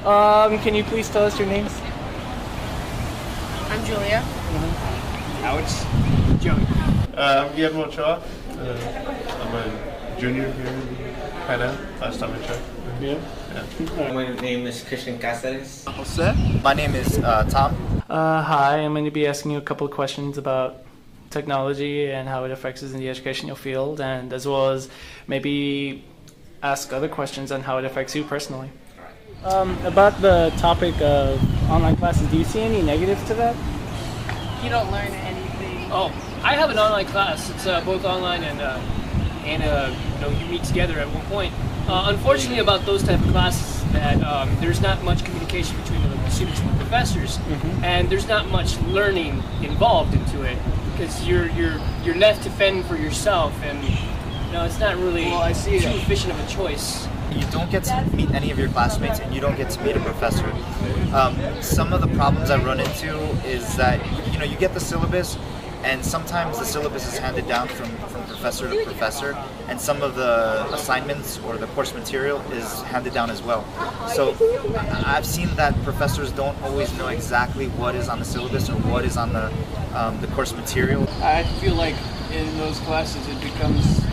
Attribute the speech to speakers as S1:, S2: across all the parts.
S1: Can you please tell us your names?
S2: I'm Julia.
S3: Alex. Joey.
S4: I'm Guillermo Ochoa. I'm a junior here in Canada. Last time I checked.
S1: Yeah.
S5: My name is Christian Cáceres.
S6: Jose. My name is Tom.
S1: Hi, I'm going to be asking you a couple of questions about technology and how it affects us in the educational field, and as well as maybe ask other questions on how it affects you personally. About the topic of online classes, do you see any negatives to that?
S2: You don't learn anything.
S3: Oh, I have an online class. It's both online and you meet together at one point. Unfortunately, about those type of classes, that there's not much communication between the students and the professors, and there's not much learning involved into it because you're left to fend for yourself, and it's not really too efficient of a choice.
S6: You don't get to meet any of your classmates, and you don't get to meet a professor. Some of the problems I run into is that you get the syllabus, and sometimes the syllabus is handed down from professor to professor, and some of the assignments or the course material is handed down as well. So I've seen that professors don't always know exactly what is on the syllabus or what is on the course material.
S7: I feel like in those classes it becomes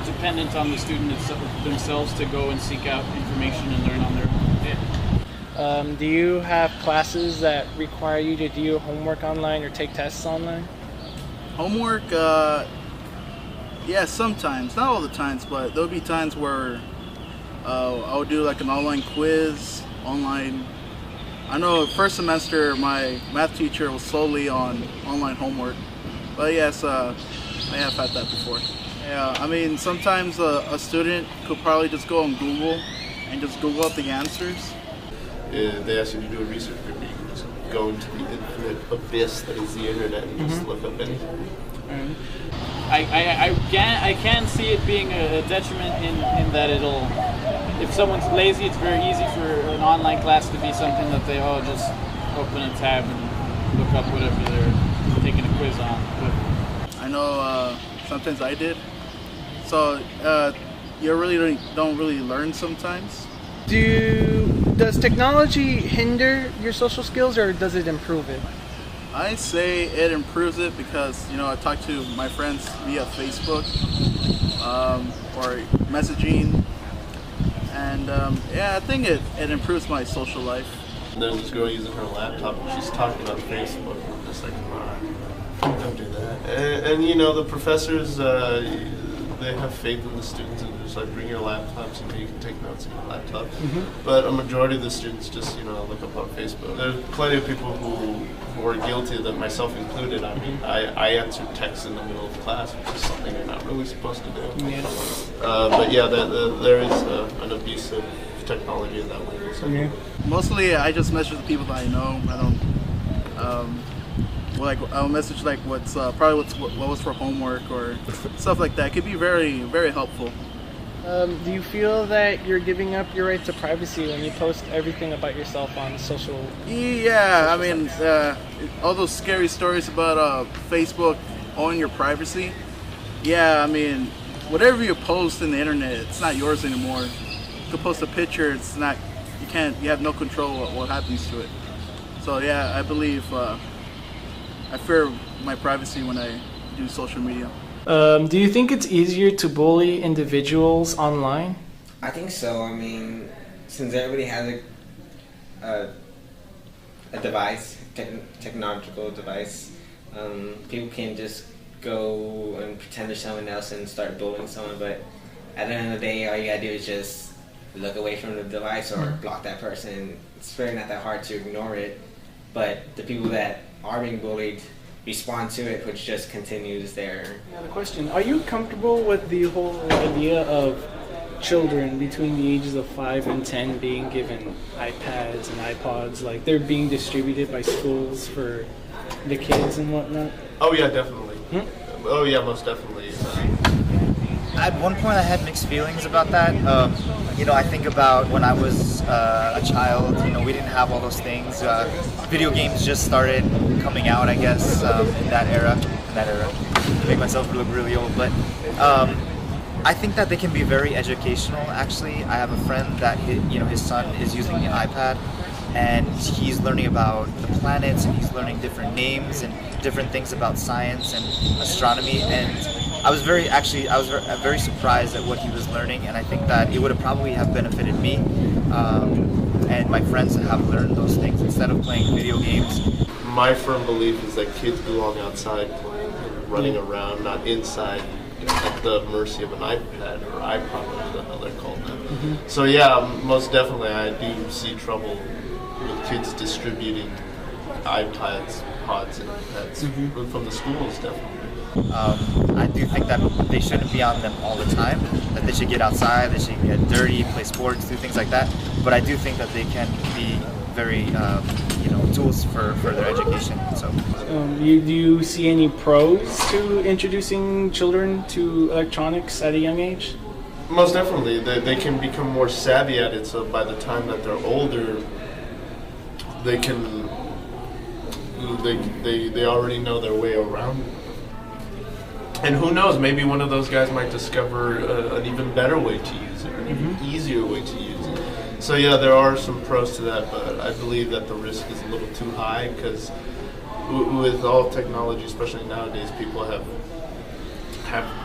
S7: dependent on the student themselves to go and seek out information and learn on their own.
S1: Do you have classes that require you to do homework online or take tests online?
S8: Homework, yeah, sometimes. Not all the times, but there'll be times where I would do like an online quiz, online. I know first semester my math teacher was solely on online homework, but yes, I have had that before. Yeah, I mean, sometimes a student could probably just go on Google and just Google up the answers.
S4: They ask you to do a research paper, you can just go into the infinite abyss that is the internet and just look up anything.
S7: I can see it being a detriment in that if someone's lazy, it's very easy for an online class to be something that they just open a tab and look up whatever they're taking a quiz on. But
S8: I know sometimes I did. So you really don't really learn sometimes.
S1: Does technology hinder your social skills or does it improve it?
S8: I say it improves it because I talk to my friends via Facebook or messaging, and I think it improves my social life.
S4: There's this girl using her laptop and she's talking on Facebook. I'm just like, don't do that. And the professors, they have faith in the students and just like bring your laptops and you can take notes on your laptop. But a majority of the students just look up on Facebook. There's plenty of people who are guilty of that, myself included. I mean, I answer texts in the middle of class, which is something you're not really supposed to do.
S1: Yeah.
S4: But yeah, there is an abuse of technology in that way. So.
S8: Mostly, I just message the people that I know. I don't. I'll message what was for homework or stuff like that. It could be very, very helpful.
S1: Do you feel that you're giving up your right to privacy when you post everything about yourself on social?
S8: Yeah, I mean, all those scary stories about Facebook owning your privacy. Yeah, I mean, whatever you post in the internet, it's not yours anymore. You can post a picture, it's not. You have no control of what happens to it. So yeah, I believe. I fear my privacy when I do social media.
S1: Do you think it's easier to bully individuals online?
S5: I think so. I mean, since everybody has a device, technological device, people can just go and pretend they're someone else and start bullying someone. But at the end of the day, all you gotta do is just look away from the device or block that person. It's really not that hard to ignore it. But the people that are being bullied respond to it, which just continues there.
S1: Another question. Are you comfortable with the whole idea of children between the ages of 5 and 10 being given iPads and iPods, like they're being distributed by schools for the kids and whatnot?
S4: Oh yeah, definitely. Oh yeah, most definitely.
S6: At one point I had mixed feelings about that. I think about when I was a child, we didn't have all those things. Video games just started coming out, I guess, in that era. To make myself look really old. But I think that they can be very educational. Actually, I have a friend that his son is using an iPad, and he's learning about the planets, and he's learning different names and different things about science and astronomy. And I was very surprised at what he was learning, and I think that it would have probably have benefited me and my friends to have learned those things instead of playing video games.
S4: My firm belief is that kids belong outside playing and running around, not inside at the mercy of an iPad or iPod, whatever they're called now. So yeah, most definitely I do see trouble with kids distributing iPads, pods, and iPads from the schools, definitely.
S6: I do think that they shouldn't be on them all the time, that they should get outside, they should get dirty, play sports, do things like that. But I do think that they can be very, tools for their education. So,
S1: do you see any pros to introducing children to electronics at a young age?
S4: Most definitely, they can become more savvy at it. So by the time that they're older, they can they already know their way around it. And who knows, maybe one of those guys might discover an even better way to use it, an even easier way to use it. So yeah, there are some pros to that, but I believe that the risk is a little too high because with all technology, especially nowadays, people have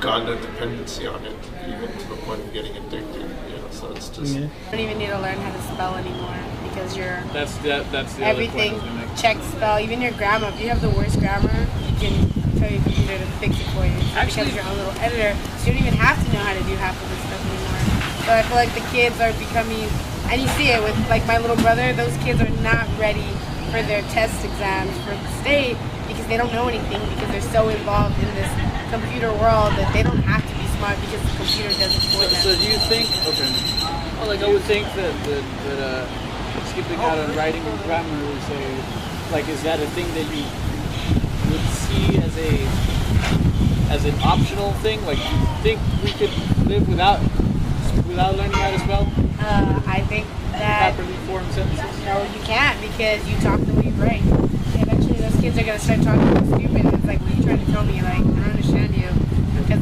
S4: gone to dependency on it, even to the point of getting addicted. So it's just.
S2: You don't even need to learn how to spell anymore because
S7: that's the
S2: everything
S7: other point
S2: check spell. Even your grammar. If you have the worst grammar, you can tell your computer to fix it for you. Because you're a little editor, so you don't even have to know how to do half of this stuff anymore. So I feel like the kids are becoming, and you see it with like my little brother. Those kids are not ready for their test exams for the state because they don't know anything because they're so involved in this computer world that they don't have to be smart because the computer does it for them.
S7: So do you think? Okay. Well, like I would think that skipping out on writing and grammar is that a thing that you would see as an optional thing? Like, do you think we could live without learning how to spell?
S2: I think that
S7: properly formed sentences.
S2: No, you can't because you talk the way you write. Eventually, those kids are gonna start talking stupid. And it's like, what are you trying to tell me? Like, I don't understand you because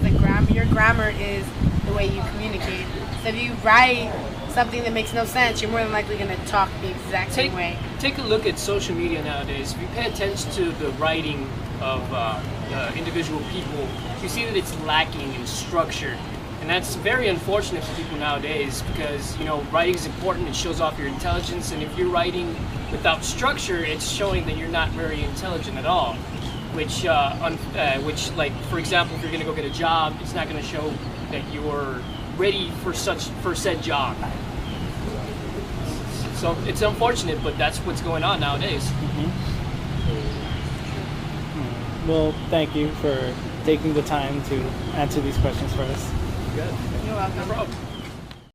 S2: your grammar is the way you communicate. So if you write something that makes no sense, you're more than likely going to talk the exact same way.
S3: Take a look at social media nowadays. If you pay attention to the writing of individual people, you see that it's lacking in structure. And that's very unfortunate for people nowadays because, writing is important. It shows off your intelligence. And if you're writing without structure, it's showing that you're not very intelligent at all. Which, like, for example, if you're going to go get a job, it's not going to show that you're ready for said job. So it's unfortunate, but that's what's going on nowadays.
S1: Well, thank you for taking the time to answer these questions for us.
S3: Good.
S2: You're welcome.
S3: No problem.